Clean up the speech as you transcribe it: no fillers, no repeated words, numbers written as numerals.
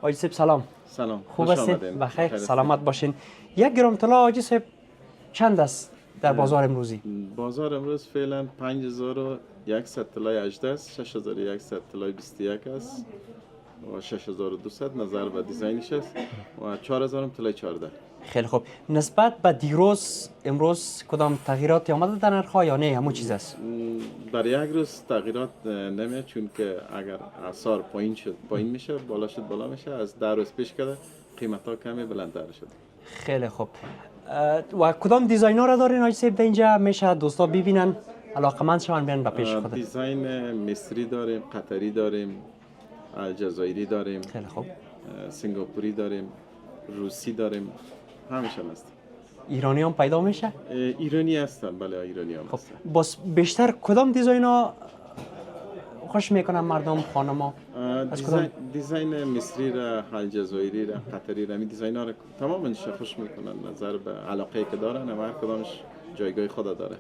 آجی صاحب سلام. سلام. خوب هستید؟ بخیر سلامت باشین. 1 گرم طلا آجی صاحب چند است در بازار امروزی؟ بازار امروز فعلا 5100 طلای 18 است، 6100 طلای 21 است و 6200 نظر به دیزاینش است و 4000 طلای 14. خیلی خوب. نسبت به دیروز امروز کدام تغییراتی آمده در نرخ‌ها یا نه همون چیز است؟ برای یک روز تغییرات نمیاد، چون که اگر اسعار پایین میشه، بالا شد بالا میشه. از 10 روز پیش کرده قیمت ها کمی بلندتر شد. خیلی خوب. و کدام دیزاین ها را دارین آجی صاحب در اینجا میشه دوستا ببینن علاقمند شون بیان به پیش خود؟ دیزاین مصری داریم، قطری داریم، الجزایری داریم، خیلی خوب. سنگاپوری داریم، روسی داریم، همیشه هست. ایرانی هم پیدا میشه؟ ایرانی هستن، بله ایرانی هم خب هستن. باز بیشتر کدام دیزاین ها خوش میکنن مردم خانما؟ دیزاین مصری را، الجزایری را، قطری را، می دیزاین ها را تمامش خوش میکنن. نظر به علاقه که دارن و هر کدامش جایگاه خود داره.